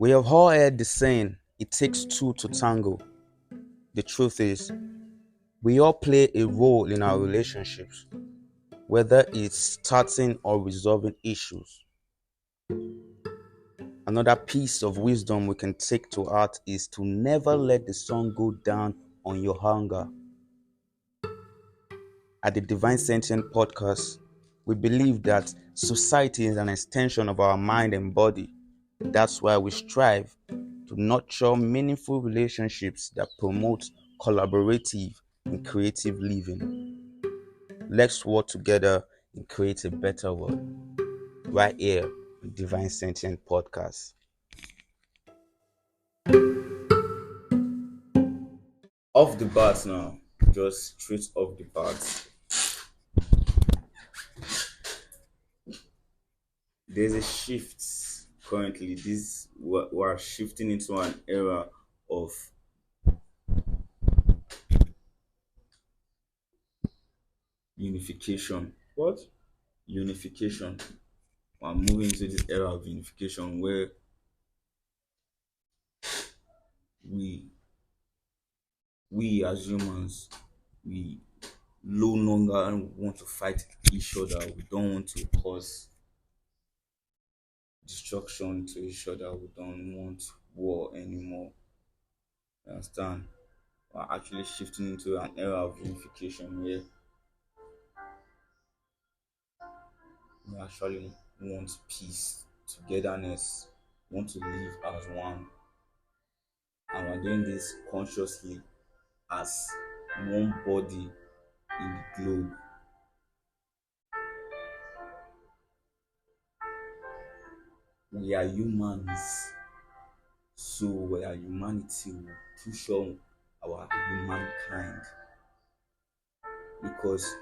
We have all heard the saying, it takes two to tango. The truth is, we all play a role in our relationships, whether it's starting or resolving issues. Another piece of wisdom we can take to heart is to never let the sun go down on your hunger. At the Divine Sentient podcast, we believe that society is an extension of our mind and body. That's why we strive to nurture meaningful relationships that promote collaborative and creative living. Let's work together and create a better world. Right here on Divine Sentient Podcast. Off the bat now, just straight off the bat. There's a shift currently. We're shifting into an era of unification. What? Unification. We're moving into this era of unification where we we as humans we no longer want to fight each other. We don't want to cause destruction to each other. We don't want war anymore. You understand? We're actually shifting into an era of unification where we actually want peace, togetherness, want to live as one. And we're doing this consciously as one body in the globe. We are humans, so we are humanity. We push on our humankind because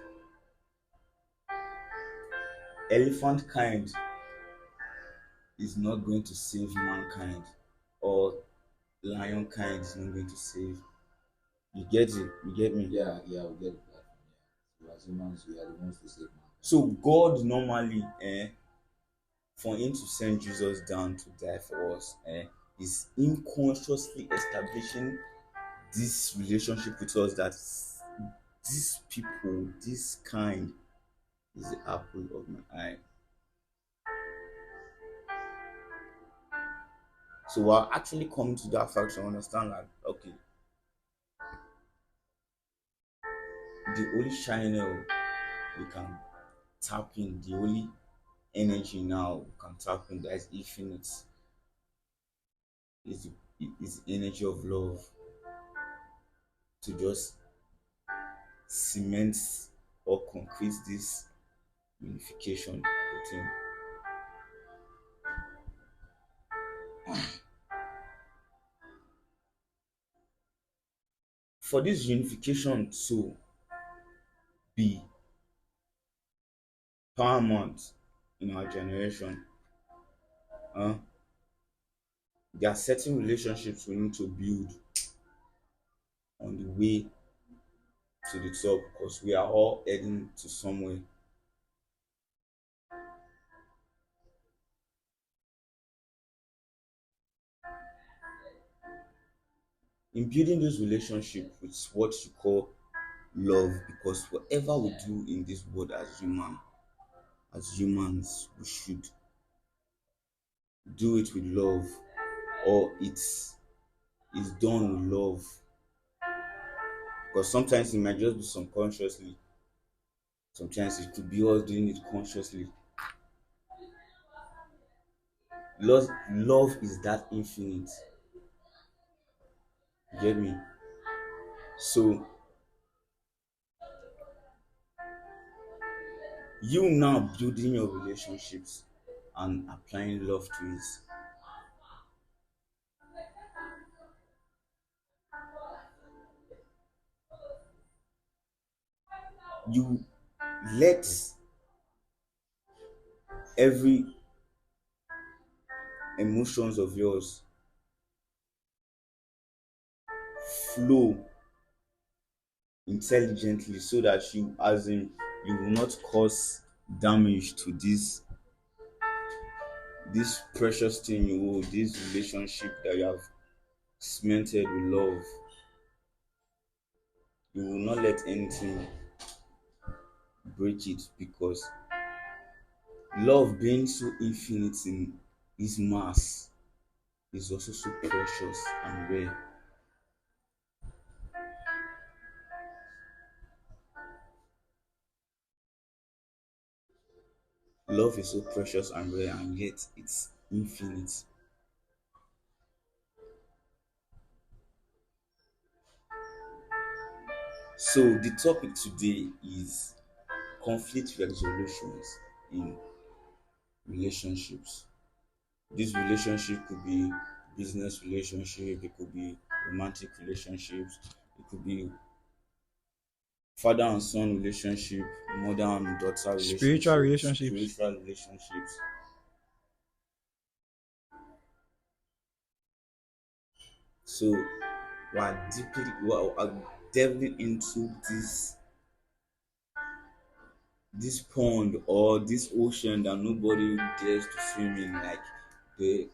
elephant kind is not going to save mankind, or lion kind is not going to save. You get it? You get me? Yeah, we get that. So as humans, we are the ones to save man. So God normally, for him to send Jesus down to die for us, is him consciously establishing this relationship with us that these people, this kind, is the apple of my eye. So we're actually coming to that fact to understand that okay, the only channel we can tap in, the only energy now we can tap in that is infinite is the energy of love to just cement or concrete this unification between. For this unification to be paramount in our generation, uh, there are certain relationships we need to build on the way to the top because we are all heading to somewhere. In building this relationship with what you call love, because whatever we do in this world as humans, we should do it with love, or it's done with love. Because sometimes it might just be subconsciously, sometimes it could be us doing it consciously. Love is that infinite. You get me? So you now building your relationships and applying love to it. You let every emotions of yours flow intelligently so that you as in you will not cause damage to this precious thing you hold, this relationship that you have cemented with love, you will not let anything break it, because love being so infinite in its mass is also so precious and rare. Love is so precious and rare, and yet it's infinite. So the topic today is conflict resolutions in relationships. This relationship could be business relationship, it could be romantic relationships, it could be father and son relationship, mother and daughter Spiritual relationship, relationships. spiritual relationships. So we are delving into this pond or this ocean that nobody dares to swim in, like the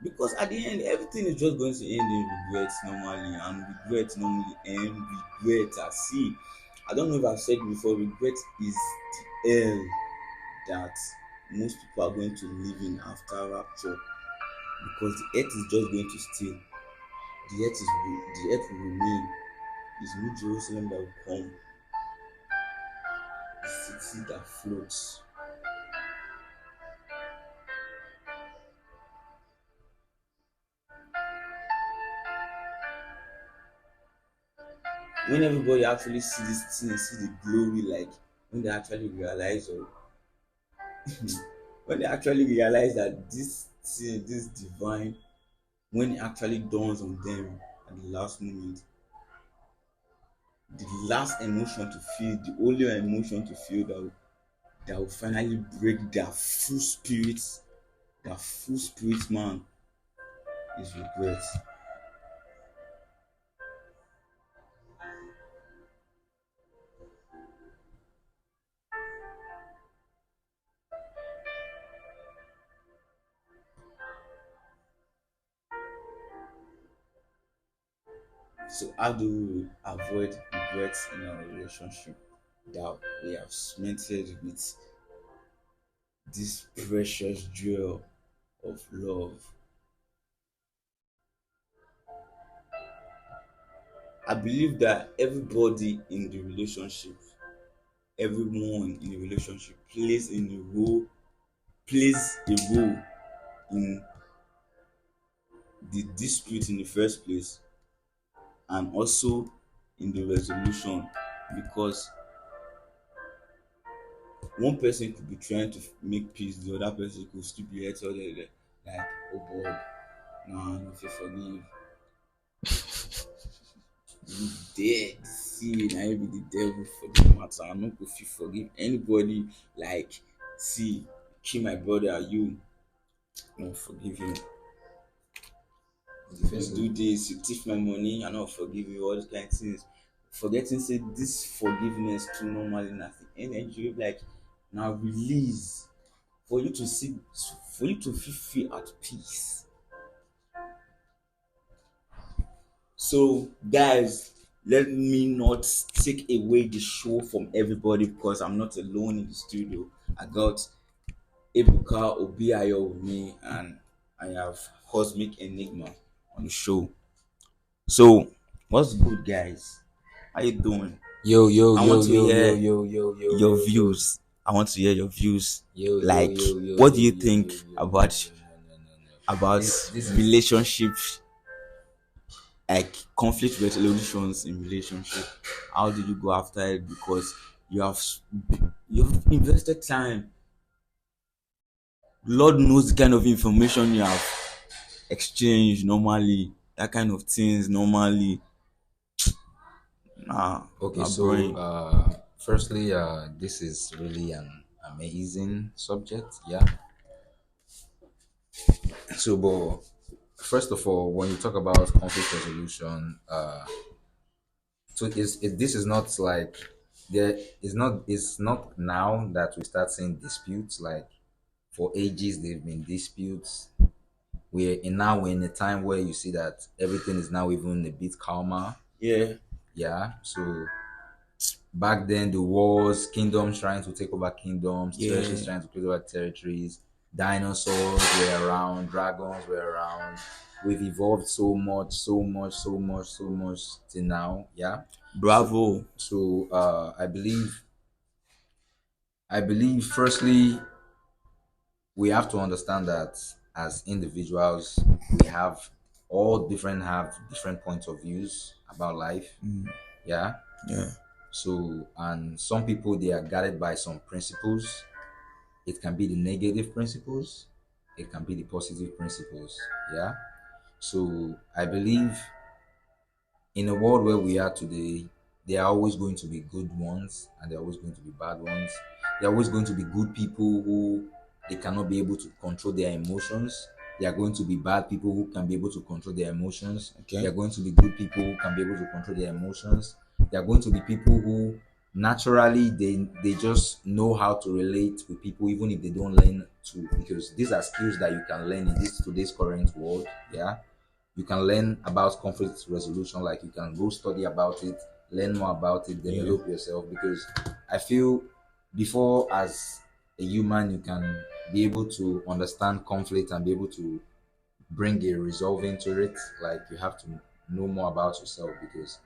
because at the end everything is just going to end in regret normally, and regret normally end regret. I see, I don't know if I've said before, regret is the hell that most people are going to live in after rapture, because the earth is just going to stay. The earth will remain. It's New Jerusalem that will come, the city that floats. When everybody actually see this thing, see the glory, like when they actually realize, or when they actually realize that this thing, this divine, when it actually dawns on them at the last moment, the last emotion to feel, the only emotion to feel that will finally break their full spirit man, is regret. So how do we avoid regrets in our relationship that we have cemented with this precious jewel of love? I believe that everybody in the relationship, everyone in the relationship plays a role in the dispute in the first place, and also in the resolution, because one person could be trying to make peace, the other person could still be hurt, or like, oh boy, nah, no fit forgive you, dead. See, na you be the devil for the matter. I no go fit forgive anybody. Like, see, kill my brother, you no forgive you. You do this, you thief my money, I no forgive you. All those kind of things. Forgetting say this forgiveness too normally na the energy like now release for you to see, for you to feel at peace. So, guys, let me not take away the show from everybody, because I'm not alone in the studio. I got Ebuka Obiayo with me, and I have Cosmic Enigma on the show. So, what's good, guys? How you doing? Yo, yo, I yo, want to yo, yo, hear yo, yo, yo, your yo, yo, views. I want to hear your views. yo, yo, Like, yo, yo, what do yo, you yo, think yo, yo, no, about no, no, no, no, no. about This is relationships, like conflict resolutions in relationship? How do you go after it? Because you have you've invested time. Lord knows the kind of information you have exchanged normally, that kind of things normally. okay. Nah, So, brain. firstly, this is really an amazing subject. Yeah. So, but first of all, when you talk about conflict resolution, so this is not like there is not it's not now that we start seeing disputes like for ages they've been disputes. We're in a time where you see that everything is now even a bit calmer. Yeah. Yeah. So back then the wars, kingdoms trying to take over kingdoms, territories Yeah. trying to take over territories, dinosaurs were around, dragons were around. We've evolved so much, so much, so much, so much till now. Yeah. So Bravo. I believe firstly we have to understand that as individuals we have different points of views about life. Yeah. Yeah. So, and some people they are guided by some principles. It can be the negative principles, it can be the positive principles. Yeah. So I believe in a world where we are today, there are always going to be good ones and there are always going to be bad ones. There are always going to be good people who they cannot be able to control their emotions. There are going to be bad people who can be able to control their emotions. There Okay. are going to be good people who can be able to control their emotions. There are going to be people who naturally they just know how to relate with people even if they don't learn to, because these are skills that you can learn in this today's current world. Yeah. You can learn about conflict resolution, like you can go study about it, learn more about it, Yeah. develop yourself, because I feel before as a human you can be able to understand conflict and be able to bring a resolve into it, like you have to know more about yourself. Because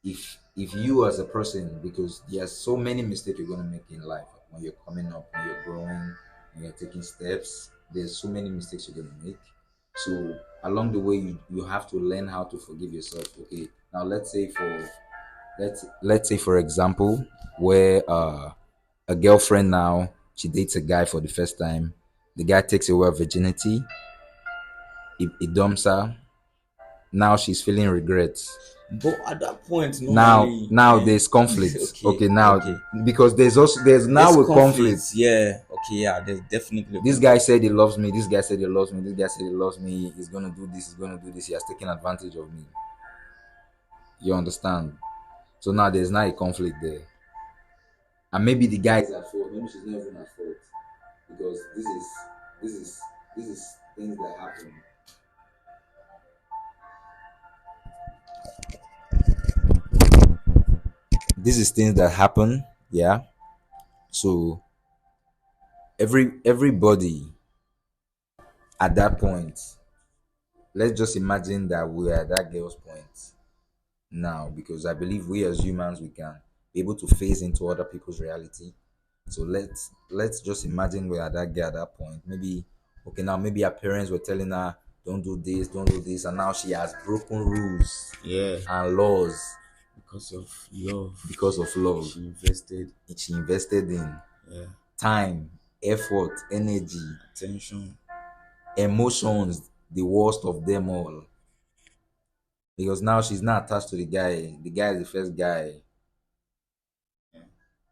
if you as a person, because there's so many mistakes you're going to make in life when you're coming up, when you're growing, when you're taking steps, there's so many mistakes you're going to make. So along the way you have to learn how to forgive yourself. Okay, now let's say for example where a girlfriend, now she dates a guy for the first time, the guy takes away her virginity, he dumps her, now she's feeling regrets. But at that point, now normally, now there's conflict. okay, Okay, now okay, because there's there's now a conflict. conflict. Yeah, okay, yeah, there's definitely a This guy conflict. said he loves me, this guy said he loves me, this guy said he loves me, he's gonna do this, he's gonna do this, he has taken advantage of me. You understand? So now there's now a conflict there. And maybe the guy is at fault, maybe she's not even at fault. Because this is things that happen. This is things that happen. Yeah. So everybody at that point, let's just imagine that we are at that girl's point now, because I believe we as humans we can be able to phase into other people's reality. So let's just imagine we're at that girl at that point. Maybe okay, now maybe her parents were telling her don't do this, don't do this, and now she has broken rules Yeah, and laws because of love. because of love. She invested in Yeah, time, effort, energy, attention. emotions, the worst of them all. Because now she's not attached to the guy. The guy is the first guy.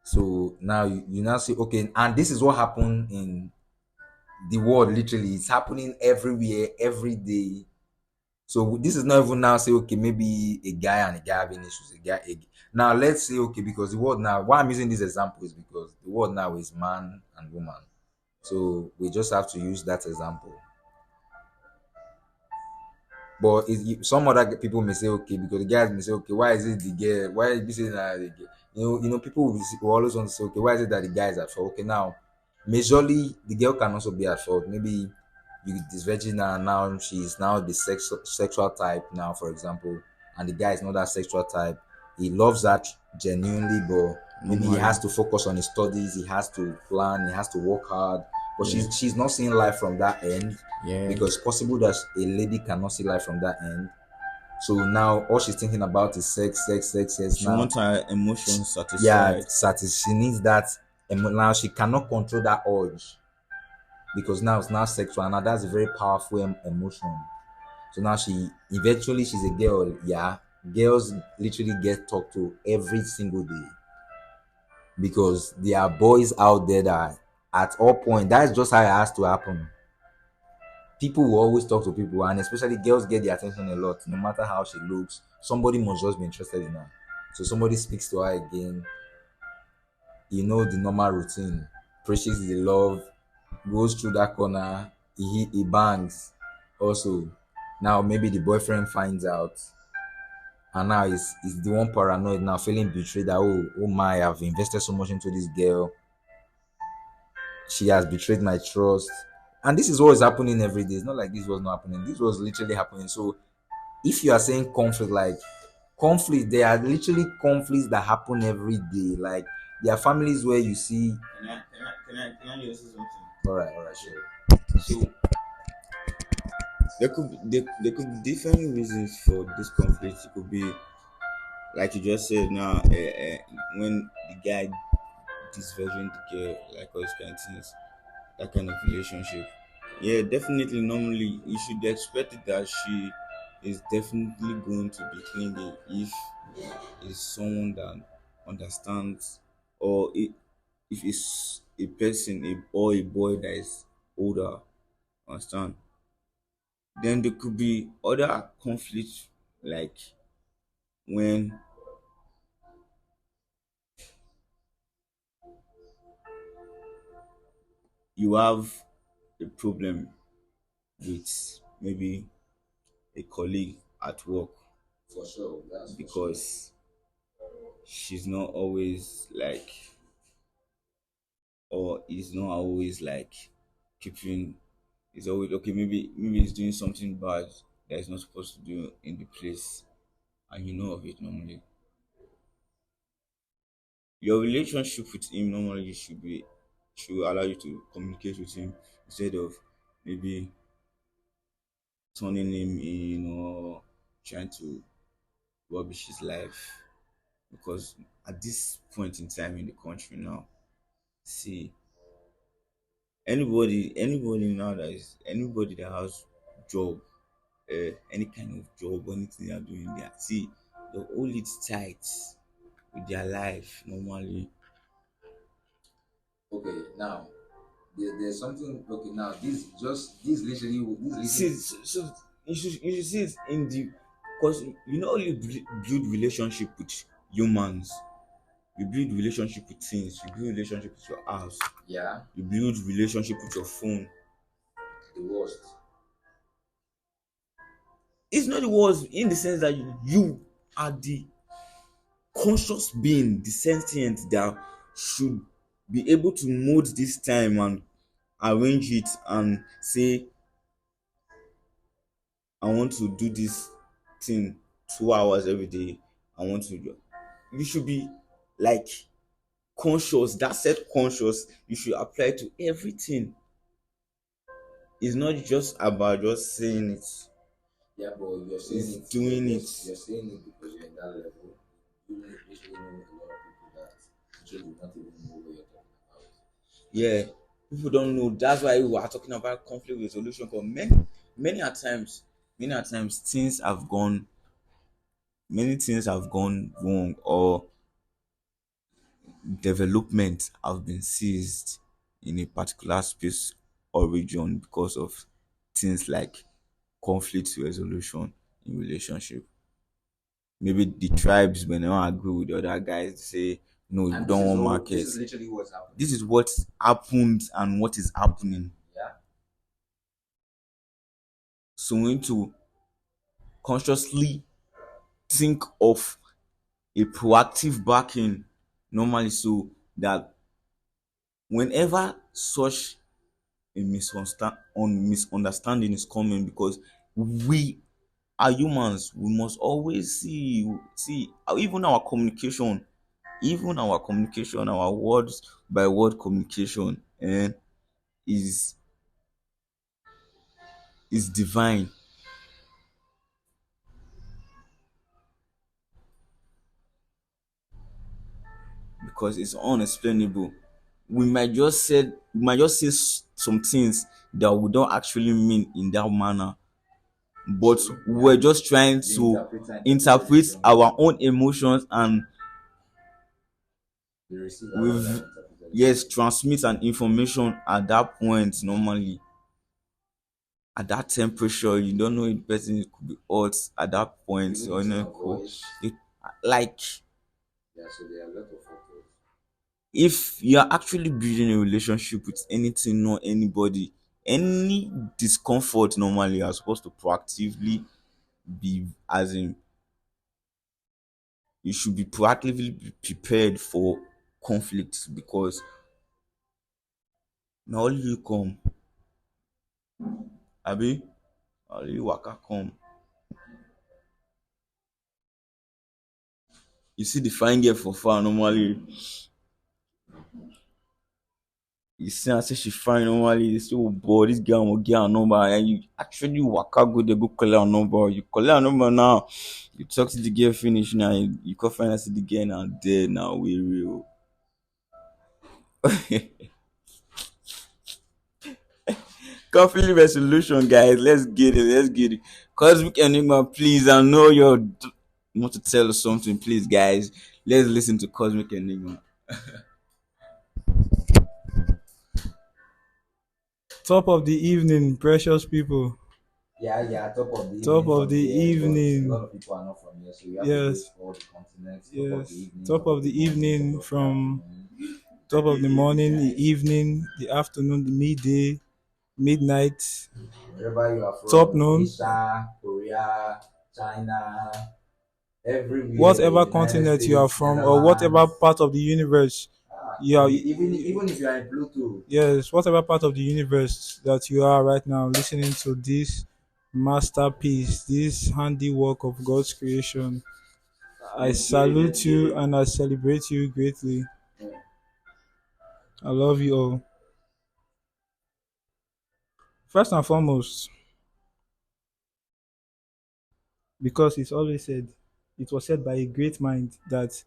So now you now say, okay, and this is what happened in the world. Literally, it's happening everywhere, every day. So this is not even now say, okay, maybe a guy and a guy having issues. Now let's say, okay, because the world now, why I'm using this example is because the world now is man and woman. So we just have to use that example. But some other people may say, okay, because the guys may say, okay, why is it the girl? Why is this that the girl? People will always want to say, okay, why is it that the guy is at fault? Okay, now, majorly, the girl can also be at fault. Maybe this virgin now she's now the sexual type now, for example, and the guy is not that sexual type. He loves that genuinely, but maybe he has Normally. to focus on his studies. He has to plan. He has to work hard. But Yeah, she's not seeing life from that end, yeah. because it's possible that a lady cannot see life from that end. So now all she's thinking about is sex, sex, sex, sex. She Now, wants her emotions yeah, satisfied. she needs that. Now she cannot control that urge, because now it's now sexual. Now that's a very powerful emotion. So now she's a girl. Yeah, girls literally get talked to every single day, because there are boys out there that at all point that's just how it has to happen. People will always talk to people, and especially girls get the attention a lot. No matter how she looks, somebody must just be interested in her. So somebody speaks to her again, the normal routine, preaches the love, goes through that corner, he bangs. Also, now maybe the boyfriend finds out, and now is the one paranoid now, feeling betrayed that oh my, I've invested so much into this girl, she has betrayed my trust. And this is what is happening every day. It's not like this was not happening. This was literally happening. So if you are saying conflict, like conflict, there are literally conflicts that happen every day. Like there are families where you see. Can I just say something? All right, sure. So there could be different reasons for this conflict. It could be like you just said now, when the guy disvirgin the girl, like all these kind of things, that kind of relationship. Yeah, definitely. Normally, you should expect it that she is definitely going to be clingy if it's someone that understands, or if it's a person, or a boy that is older, understand. Then there could be other conflicts, like when you have a problem with maybe a colleague at work, For sure, that's for sure. because she's not always like, or is not always like keeping, is always okay, maybe he's doing something bad that he's not supposed to do in the place, and you know of it. Normally your relationship with him normally should allow you to communicate with him, instead of maybe turning him in, or trying to rubbish his life. Because at this point in time in the country now, see, anybody now that is anybody that has job, any kind of job, anything they are doing there, see, they hold it tight with their life normally. Okay, now there's something. Okay, now this literally See, so you should see it in the, because you know you build relationship with humans, you build relationship with things, you build relationship with your house, yeah, you build relationship with your phone. the worst. It's not the words, in the sense that you are the conscious being, the sentient that should be able to mold this time and arrange it and say, I want to do this thing 2 hours every day. I want to do. You should be like conscious. That set conscious. You should apply to everything. It's not just about just saying it. Yeah, but you're saying It's it. doing it. You're saying it because you're in that level. You literally know a lot of people that literally do not even know what you're talking about. Yeah, people don't know. That's why we are talking about conflict resolution. Because many a times, many things have gone wrong, or development have been seized in a particular space or region because of things like conflict resolution in relationship. Maybe the tribes, when they don't agree with the other guys, they say no, we And don't want this market. is literally what's happening. This is what happened and what is happening. Yeah. So we need to consciously think of a proactive backing normally, so that whenever such a misunderstanding is coming, because we are humans, we must always see even our communication, our words by word communication, is divine, because it's unexplainable. We might just say some things that we don't actually mean in that manner, but we're just trying to interpret our own emotions, and The receiver we've rather interpreted it. yes transmit an information at that point. Normally at that temperature, you don't know if the person could be hot at that point, Even or the tone not of cool. voice. It, like Yeah, so there are a lot of factors. If you are actually building a relationship with anything or anybody, any discomfort normally you are supposed to proactively be, as in, you should be proactively be prepared for conflict, because na only you come, abi, na only you waka come. You see the fine girl for far normally, you see her say she fine normally, you say, oh boy, this girl will get her number, and you actually waka go there go collect her number. You collect her number now, you talk to the girl finish now, you come find out say the girl now dead now, we real. Conflict resolution, guys. Let's get it. Let's get it. Cosmic Enigma, please. I know you want to tell us something, please, guys. Let's listen to Cosmic Enigma. Top of the evening, precious people. Yeah, top of the Top evening of from the here, but a evening. lot of people are not from here, so we have to go Yes, to all the continents. yes. Top Top of of the the morning, evening top of the from afternoon. top of the morning, the evening, the afternoon, the midday, midnight, Wherever you are top from, noon, Asia, Korea, China, everywhere, whatever United continent you are States, from, or whatever Netherlands. part of the universe you are. Even if you are in Pluto, Yes, whatever part of the universe that you are right now, listening to this masterpiece, this handiwork of God's creation. I salute you and I celebrate you greatly. I love you all. First and foremost, because it's always said, it was said by a great mind that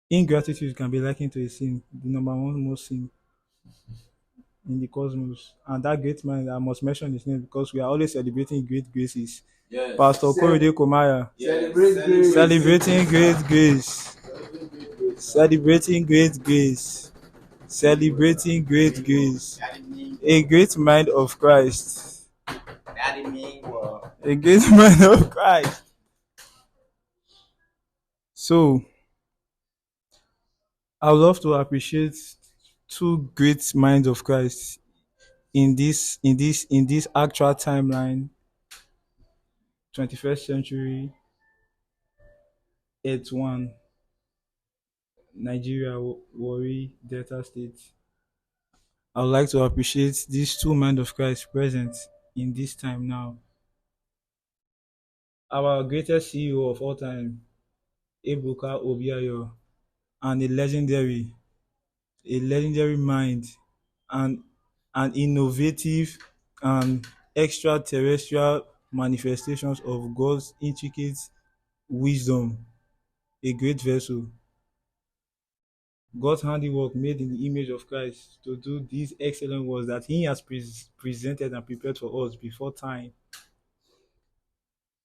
ingratitude can be likened to a sin, the number one most sin in the cosmos. And that great mind, I must mention his name because we are always celebrating great graces. yes. Pastor Korede Komaya, Celebrate grace. celebrating great grace, celebrating great grace, celebrating great grace, a great mind of Christ, a great mind of Christ. So, I would love to appreciate two great minds of Christ in this actual timeline, 21st century, Earth One, Nigeria, Warri, Delta State. I would like to appreciate these two minds of Christ present in this time now. Our greatest CEO of all time, Ebuka Obiayo, and a legendary mind, and an innovative and extraterrestrial manifestations of God's intricate wisdom, a great vessel, God's handiwork made in the image of Christ to do these excellent works that He has presented and prepared for us before time.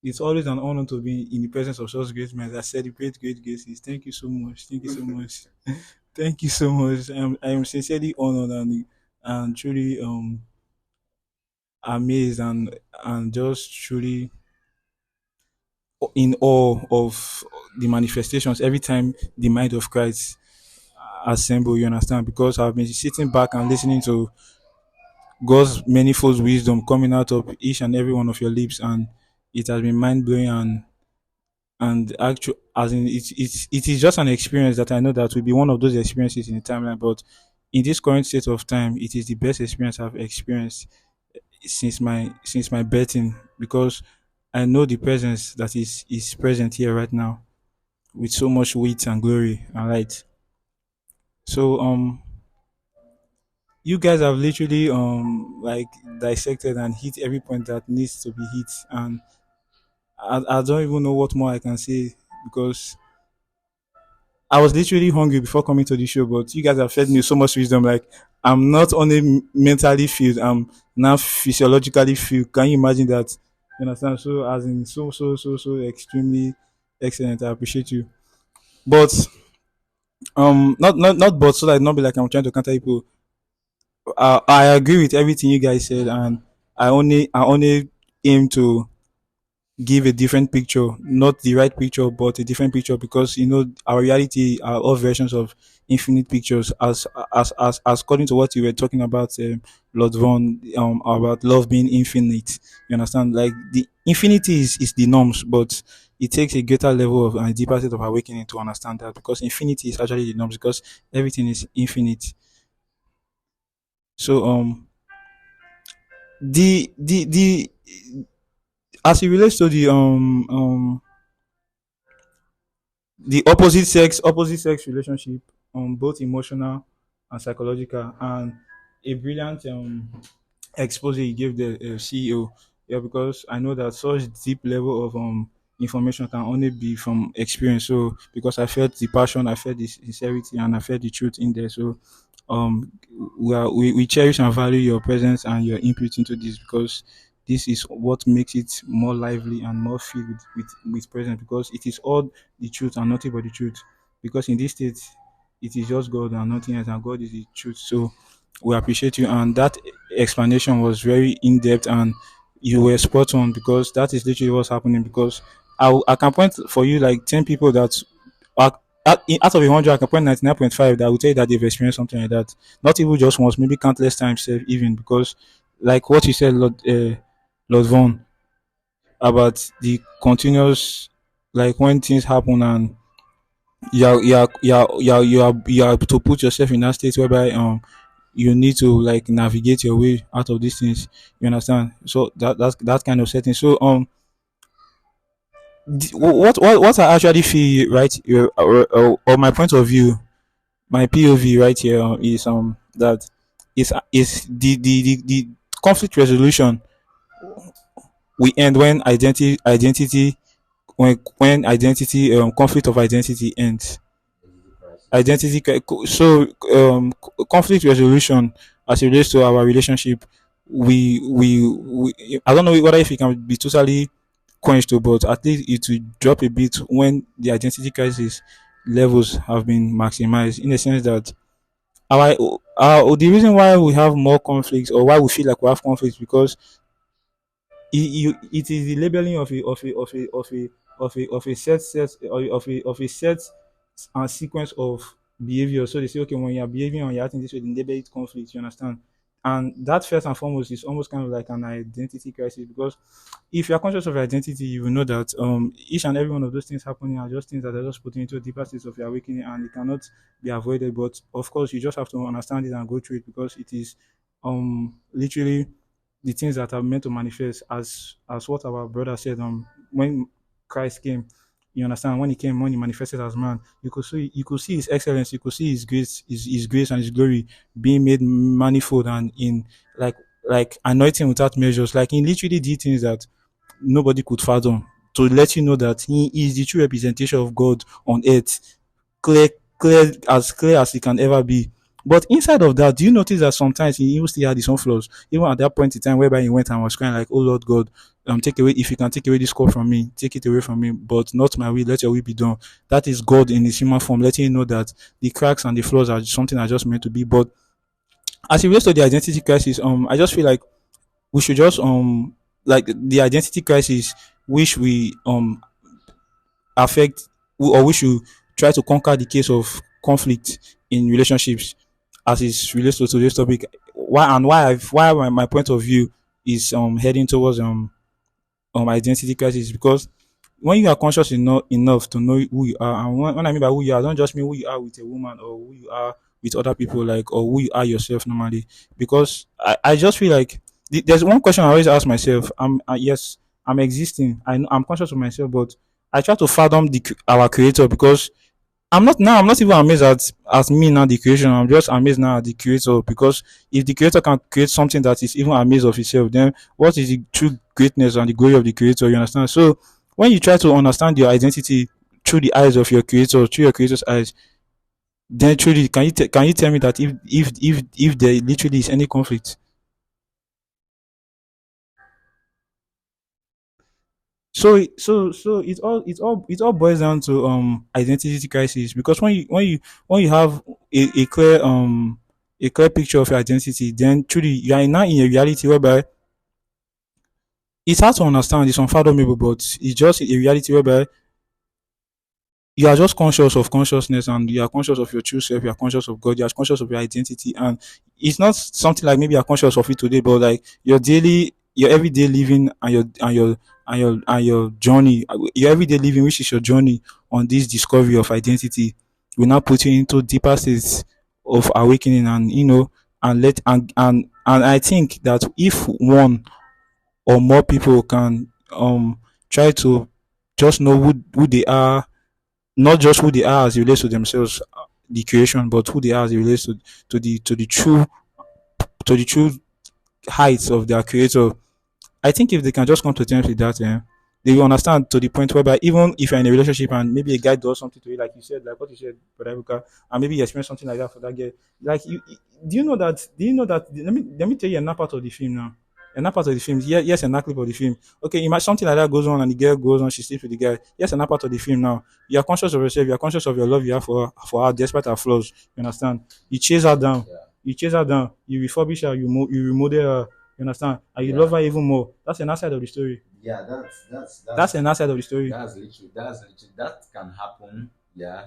It's always an honor to be in the presence of such great men that celebrate great graces. Thank you so much. Thank you so much. Thank you so much. I am sincerely honored and truly amazed and just truly in awe of the manifestations every time the mind of Christ assemble. You understand? Because I've been sitting back and listening to God's manifold wisdom coming out of each and every one of your lips, and it has been mind blowing and actual as in it is just an experience that I know that will be one of those experiences in the timeline. But in this current state of time, it is the best experience I've experienced since my birthing, because I know the presence that is present here right now with so much weight and glory and light. So you guys have literally like dissected and hit every point that needs to be hit, and I don't even know what more I can say because I was literally hungry before coming to the show, but you guys have fed me so much wisdom. Like I'm not only mentally filled, I'm now physiologically filled. Can you imagine that? You understand? So as in so extremely excellent. I appreciate you. But not but so that not be like I'm trying to counter people. I agree with everything you guys said, and I only aim to give a different picture, not the right picture, but a different picture, because our reality are all versions of infinite pictures, as according to what you were talking about, Lord Von, about love being infinite. You understand? Like the infinity is the norms, but it takes a greater level of a deeper state of awakening to understand that, because infinity is actually the norms, because everything is infinite. So the as it relates to the opposite sex relationship, both emotional and psychological, and a brilliant expose he gave the CEO. Yeah, because I know that such deep level of information can only be from experience. So because I felt the passion, I felt the sincerity, and I felt the truth in there. So we cherish and value your presence and your input into this, because this is what makes it more lively and more filled with presence, because it is all the truth and nothing but the truth. Because in this state, it is just God and nothing else, and God is the truth. So we appreciate you, and that explanation was very in depth, and you were spot on, because that is literally what's happening. Because I can point for you like 10 people that are out of 100, I can point 99.5 that will tell you that they've experienced something like that. Not even just once, maybe countless times, even. Because, like what you said, Lord Von, about the continuous, like when things happen, and you are to put yourself in that state whereby you need to like navigate your way out of these things. You understand? So that's that kind of setting. So what I actually feel right here, or my point of view, my POV right here, is that is the conflict resolution we end when identity when identity conflict of identity ends. So conflict resolution, as it relates to our relationship, we I don't know whether if it can be totally quenched, but at least it will drop a bit when the identity crisis levels have been maximized, in the sense that our the reason why we have more conflicts, or why we feel like we have conflicts, because it is the labeling of a set and sequence of behavior. So they say, okay, when you're behaving or you're acting this way, then label it conflict. You understand? And that first and foremost is almost kind of like an identity crisis, because if you're conscious of your identity, you will know that each and every one of those things happening are just things that are just putting into a deeper state of your awakening, and it cannot be avoided. But of course, you just have to understand it and go through it, because it is literally the things that are meant to manifest, as what our brother said, when Christ came. You understand? When he came, when he manifested as man, you could see his excellence, you could see his grace and his glory being made manifold, and in like anointing without measures. Like he literally did things that nobody could fathom, to let you know that he is the true representation of God on earth, clear, clear as it can ever be. But inside of that, do you notice that sometimes he even still had his own flaws, even at that point in time whereby he went and was crying like, "Oh Lord God, take away, if you can take away this cup from me, take it away from me, but not my will, let your will be done." That is God in his human form, letting you know that the cracks and the flaws are something that are just meant to be. But as it relates to the identity crisis, I just feel like we should just like the identity crisis, which we affect, or we should try to conquer the case of conflict in relationships, as it relates to today's topic. Why my point of view is heading towards identity crisis, because when you are conscious enough to know who you are, and when I mean by who you are, I don't just mean who you are with a woman, or who you are with other people, like, or who you are yourself normally. Because I just feel like there's one question I always ask myself. Yes, I'm existing. I'm conscious of myself, but I try to fathom our creator, because I'm not even amazed at me now, the creation. I'm just amazed now at the creator, because if the creator can create something that is even amazed of itself, then what is the true greatness and the glory of the creator? You understand? So when you try to understand your identity through the eyes of your creator, through your creator's eyes, then truly, can you tell me that if there literally is any conflict? So it all boils down to identity crisis, because when you have a clear picture of your identity, then truly you are now in a reality whereby it's hard to understand, it's unfathomable, but it's just a reality whereby you are just conscious of consciousness, and you are conscious of your true self, you are conscious of God, you are conscious of your identity. And it's not something like maybe you're conscious of it today, but like your everyday living, and your journey, your everyday living, which is your journey on this discovery of identity, will now put you into deeper states of awakening. And I think that if one or more people can try to just know who they are, not just who they are as it relates to themselves, the creation, but who they are as it relates to the true heights of their creator. I think if they can just come to terms with that, they will understand to the point whereby even if you're in a relationship and maybe a guy does something to you, like you said, like what you said, Brother Ibuka, and maybe you experience something like that for that girl, like do you know that? Do you know that? Let me tell you another part of the film now. Another part of the film, yeah, yes, another clip of the film. Okay, imagine something like that goes on, and the girl goes on, she sleeps with the guy. Yes, another part of the film now. You are conscious of yourself, you are conscious of your love you have for her, despite her flaws. You understand? You chase her down, Yeah. you refurbish her, you remodel her. You understand? And you love Yeah. her even more. That's another side of the story. Yeah, that's That's another side of the story. that's literally that can happen. Yeah,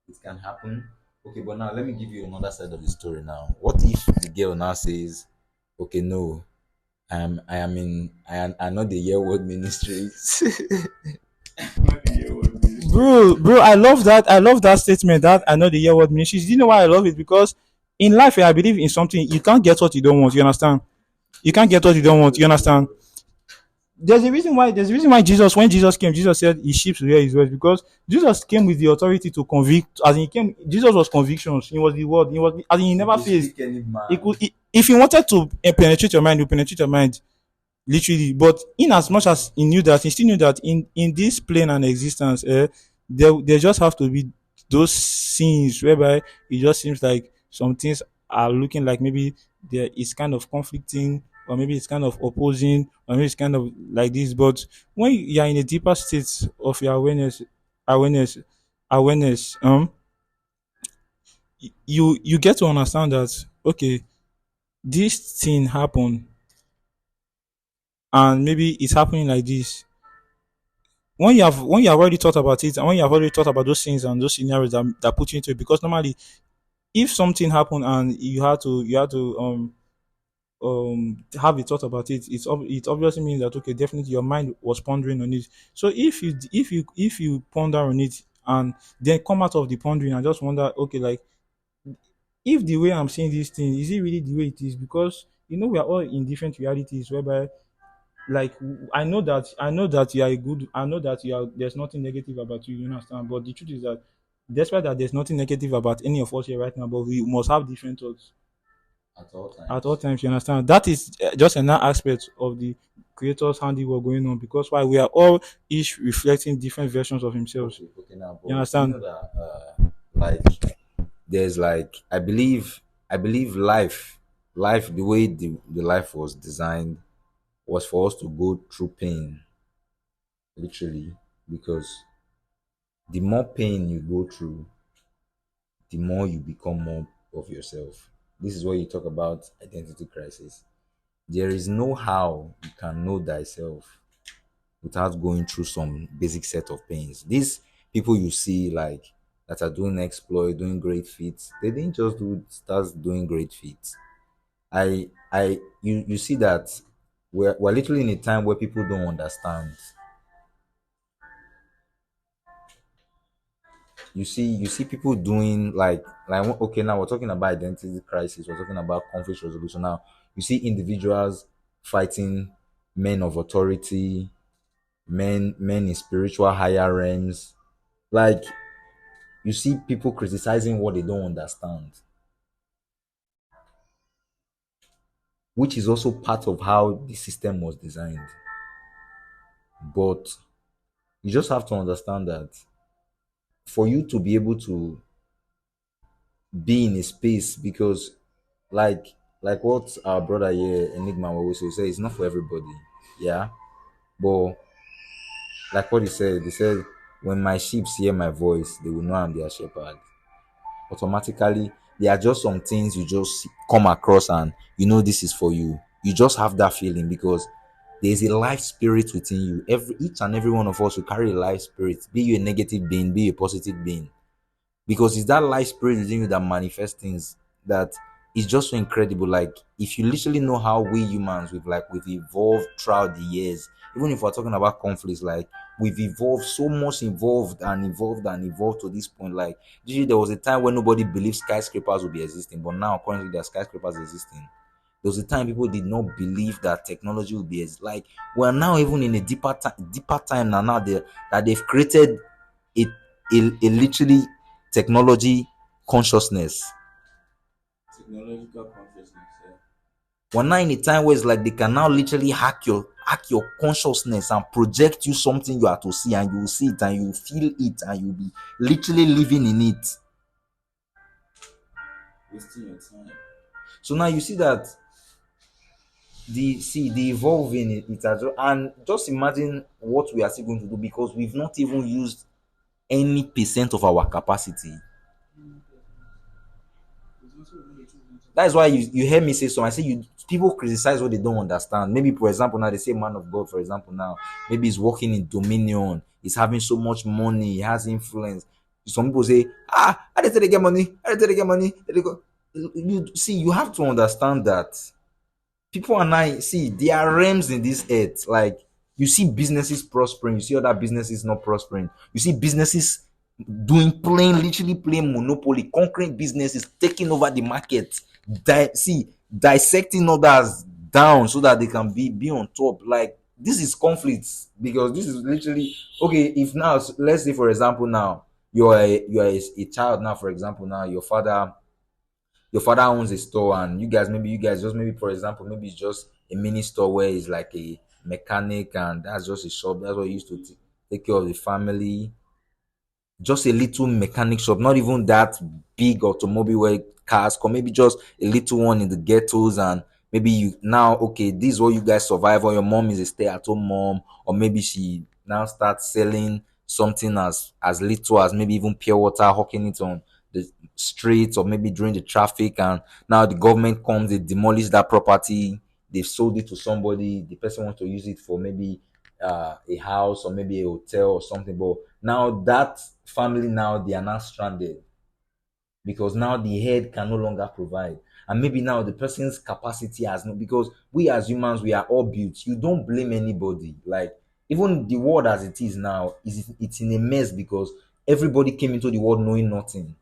it can happen. Okay, but now let me give you another side of the story now. What if the girl now says, okay, no, I know the year word ministry. Bro, I love that statement. That I know the year word ministries. Do you know why I love it? Because in life, I believe in something. You can't get what you don't want. You understand? You can't get what you don't want. You understand? There's a reason why Jesus, when Jesus came, Jesus said his sheep will hear his words, because Jesus came with the authority to convict. As in, he came, Jesus was convictions. He was the word. He was, as in, he never faced. He could, if he wanted to penetrate your mind, he would penetrate your mind literally. But in as much as he knew that, he still knew that in this plane and existence, there just have to be those scenes whereby it just seems like some things are looking like maybe there is kind of conflicting, or maybe it's kind of opposing, or maybe it's kind of like this. But when you are in a deeper state of your awareness awareness, you get to understand that, okay, this thing happened, and maybe it's happening like this. When you have already thought about it, and when you have already thought about those things and those scenarios that put you into it, because normally if something happened and you had to have a thought about it, it obviously means that, okay, definitely your mind was pondering on it. So if you ponder on it and then come out of the pondering and just wonder, okay, like, if the way I'm seeing this thing, is it really the way it is? Because we are all in different realities whereby, like, I know that you are a good, I know that there's nothing negative about you, you understand? But the truth is that, despite that, there's nothing negative about any of us here right now, but we must have different thoughts At all at all times. times. You understand? That is just another aspect of the creator's handiwork going on, because why, we are all each reflecting different versions of himself. Okay, now, You but you understand? know that, like, there's like, I believe life, the way the life was designed was for us to go through pain, literally, because the more pain you go through, the more you become more of yourself. This is where you talk about identity crisis. There is no how you can know thyself without going through some basic set of pains. These people you see, like, that are doing exploit, doing great feats, they didn't just start doing great feats. You see that we're literally in a time where people don't understand. You see people doing, okay, now we're talking about identity crisis, we're talking about conflict resolution. Now you see individuals fighting men of authority, men in spiritual higher realms. Like, you see people criticizing what they don't understand, which is also part of how the system was designed. But you just have to understand that for you to be able to be in a space, because, like what our brother here Enigma always say, it's not for everybody. Yeah. But like what he said, when my sheep hear my voice, they will know I'm their shepherd. Automatically, there are just some things you just come across, and this is for you. You just have that feeling, because there's a life spirit within you. Each and every one of us will carry a life spirit, be you a negative being, be you a positive being, because it's that life spirit within you that manifests things that is just so incredible. Like, if you literally know how we humans we've evolved throughout the years, even if we're talking about conflicts, like, we've evolved so much, evolved and evolved and evolved to this point. Like, usually there was a time when nobody believed skyscrapers would be existing, but now currently there are skyscrapers existing. There was a time people did not believe that technology would be like, we're now even in a deeper time now that they've created a, a literally technology consciousness. Technological consciousness. Yeah. We're now in a time where it's like they can now literally hack your consciousness and project you something you are to see, and you will see it and you will feel it and you'll be literally living in it. Wasting your time. So now you see that the evolving it has, and just imagine what we are still going to do, because we've not even used any percent of our capacity. That's why you hear me say so. I say, you people criticize what they don't understand. Maybe, for example, now they say man of God, for example, now maybe he's working in dominion, he's having so much money, he has influence. Some people say, how did they get money? How did they get money? They go. You see, you have to understand that people and I see there are realms in this earth. Like, you see businesses prospering, you see other businesses not prospering. You see businesses literally playing monopoly, conquering businesses, taking over the market, dissecting others down so that they can be on top. Like, this is conflicts, because this is literally okay. If now, let's say for example, now you're a child now, for example, now your father owns a store, and you guys just, maybe for example, maybe it's just a mini store where it's like a mechanic, and that's just a shop. That's what he used to take care of the family. Just a little mechanic shop, not even that big automobile where cars come, maybe just a little one in the ghettos. And maybe you now, okay, this is what you guys survive, or your mom is a stay-at-home mom, or maybe she now starts selling something as little as maybe even pure water, hawking it on the streets, or maybe during the traffic. And now the government comes, they demolish that property, they've sold it to somebody, the person wants to use it for maybe a house or maybe a hotel or something. But now that family, now they are now stranded, because now the head can no longer provide. And maybe now the person's capacity has no, because we as humans, we are all built. You don't blame anybody. Like, even the world as it is now, it's in a mess, because everybody came into the world knowing nothing.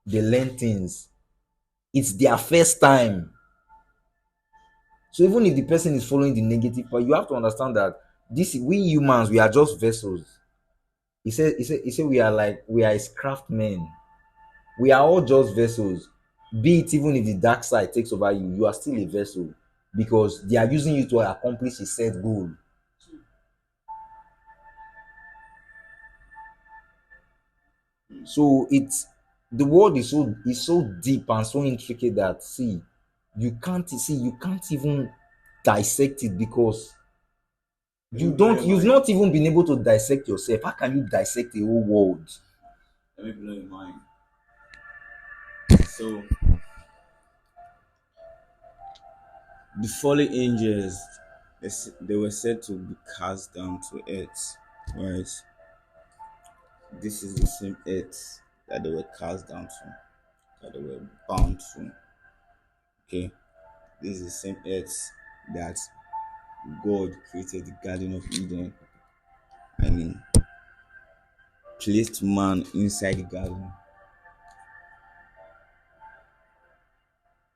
They learn things. It's their first time. So even if the person is following the negative part, you have to understand that this we humans, we are just vessels. He said we are his craftsmen. We are all just vessels. Be it even if the dark side takes over you, you are still a vessel, because they are using you to accomplish a set goal. So it's the world is so deep and so intricate that, you can't even dissect it, because you've not even been able to dissect yourself. How can you dissect a whole world? Let me blow your mind. So the fallen angels, they were said to be cast down to earth, right? This is the same earth that they were cast down to, that they were bound to. Okay, this is the same earth that God created the Garden of Eden. I mean, placed man inside the garden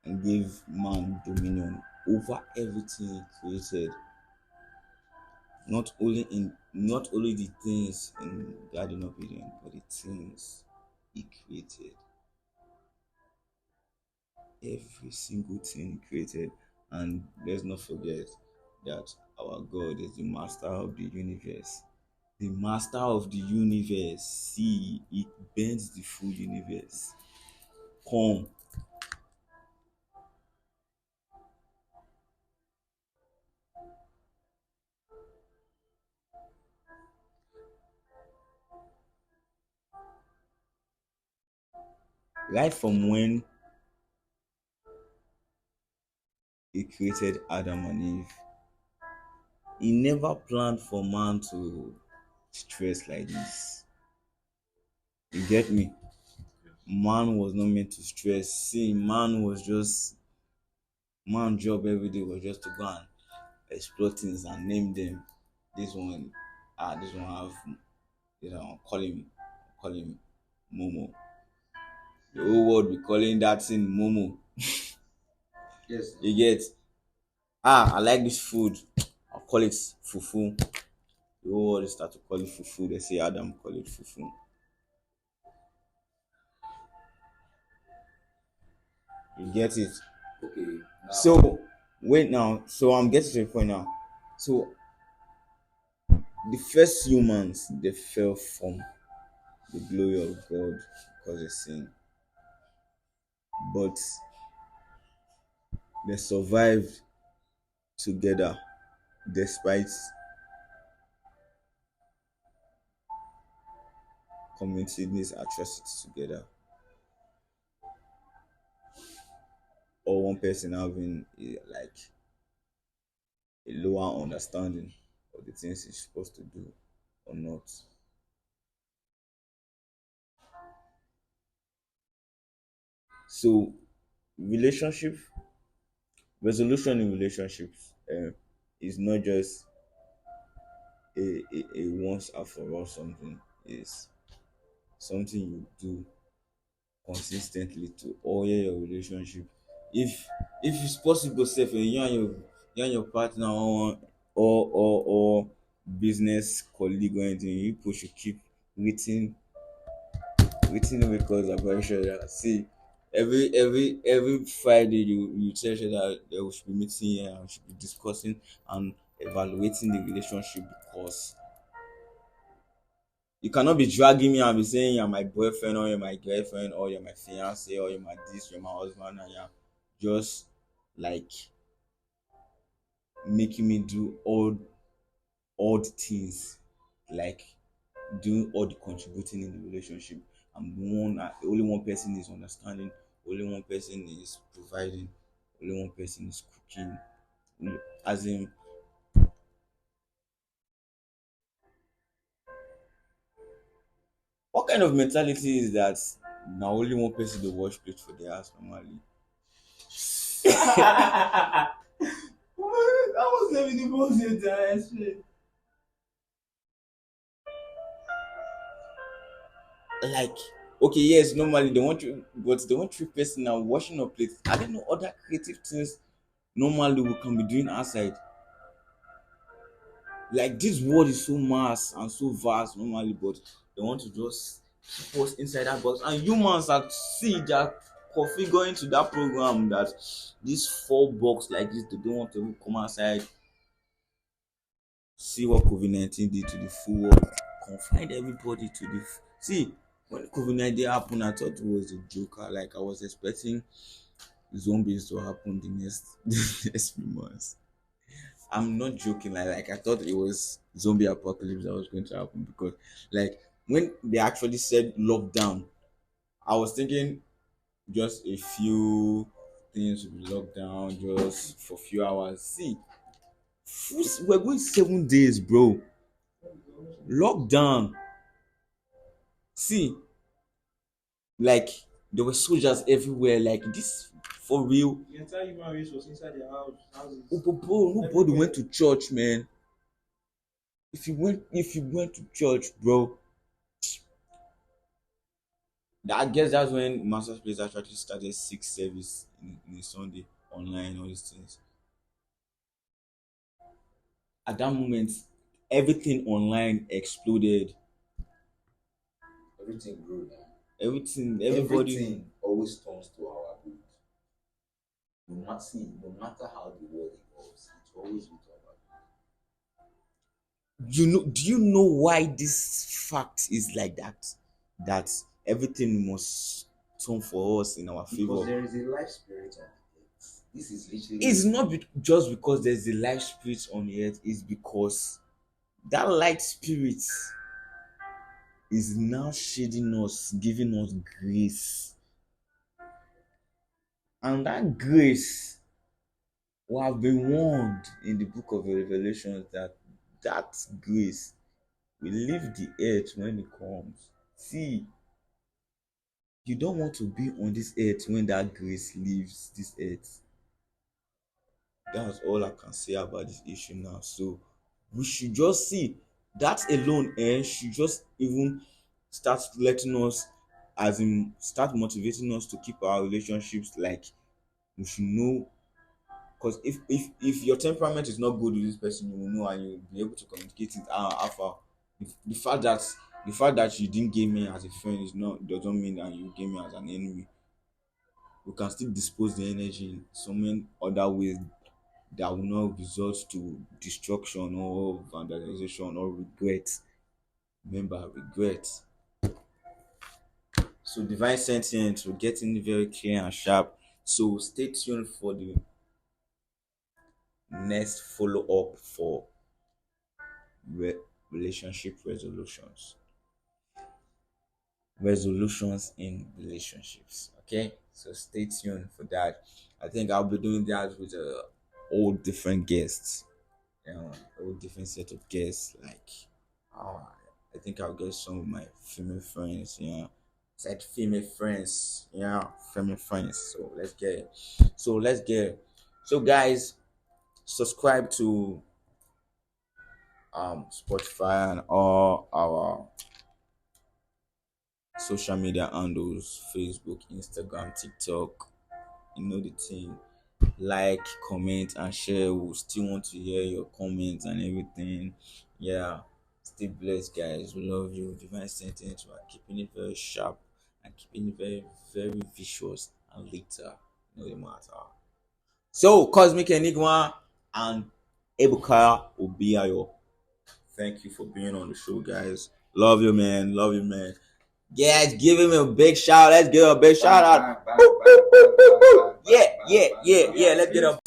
and gave man dominion over everything he created. Not only the things in Garden of Eden, but the things he created. Every single thing he created. And let's not forget that our God is the master of the universe. The master of the universe. See, it bends the full universe. Come. Right from when he created Adam and Eve, He never planned for man to stress like this. You get me? Man was not meant to stress. See, man job every day was just to go and explore things and name them. This one, this one have this one call him Momo. The whole world be calling that thing Momo. Yes. You get I like this food. I'll call it fufu. The whole world start to call it fufu. They say Adam call it fufu. You get it? Okay. Now. So wait now. So I'm getting to the point now. So the first humans they fell from the glory of God because of sin, but they survived together despite committing these atrocities together, or one person having a lower understanding of the things he's supposed to do or not. So relationship resolution in relationships is not just a once and for all something. Is something you do consistently to oil your relationship. If it's possible, say for you and your partner or business colleague or anything, you people should keep written records about each other. See, every Friday you tell each other that we should be meeting here and we should be discussing and evaluating the relationship, because you cannot be dragging me and be saying you're my boyfriend or you're my girlfriend or you're my fiance or you're my this, you're my husband, and you're just like making me do all the things, like doing all the contributing in the relationship. Only one person is understanding, only one person is providing, only one person is cooking. As in, what kind of mentality is that? Now only one person dey wash plate for their house normally. That was never the most interesting. Like, okay, yes, normally they want you, but they want three person now washing up plates. I don't know other creative things normally we can be doing outside. Like, this world is so mass and so vast normally, but they want to just keep us inside that box. And humans are see that configuring to that program that this 4 box like this, they don't want to come outside. See what COVID-19 did to the full world. Confined everybody to the see. When COVID-19 happened, I thought it was a joke. Like, I was expecting zombies to happen the next few months. I'm not joking. Like I thought it was zombie apocalypse that was going to happen, because like when they actually said lockdown, I was thinking just a few things will be locked down just for a few hours. See, we're going 7 days, bro. Lockdown. See, like there were soldiers everywhere. Like this for real. The entire human race was inside their houses. Oh, but bro, nobody went to church, man. If you went to church, bro, I guess that's when Master's Place actually started 6 service in a Sunday online, all these things. At that moment, everything online exploded. Everything grew now. Everybody. Everything always turns to our good. No matter how the world evolves, it always will to our good. Do you know why this fact is like that? That everything must turn for us in our Because favor. there is a life spirit on the earth. This is literally. It's not just because there's a life spirit on the earth. It's because that light spirit is now shading us, giving us grace. And that grace We have been warned in the book of Revelation that that grace will leave the earth when it comes. See, you don't want to be on this earth when that grace leaves this earth. That's all I can say about this issue now. So we should just see that alone should just even start letting us, as in start motivating us to keep our relationships. Like, we should know, because if your temperament is not good with this person, you will know and you'll be able to communicate it after. The fact that you didn't give me as a friend is not doesn't mean that you gave me as an enemy. We can still dispose the energy in so many other ways that will not result to destruction or vandalization or regret. Remember, regret. So divine sentient, we're getting very clear and sharp. So stay tuned for the next follow up for relationship resolutions in relationships. Okay, so stay tuned for that. I think I'll be doing that with all different guests, all different set of guests. Like, uh, I think I'll get some of my female friends. Said female friends. Female friends. So let's get it. So guys, subscribe to Spotify and all our social media handles: Facebook, Instagram, TikTok. You know the thing. Like, comment, and share. We still want to hear your comments and everything. Yeah, stay blessed, guys. We love you. Divine sentence. We are keeping it very sharp and keeping it very, very vicious and later. No matter. So, Cosmic Enigma and Ebuka Obiayo. Thank you for being on the show, guys. Love you, man. Love you, man. Yes, give him a big shout. Let's give him a big shout out. Yeah. Let's get a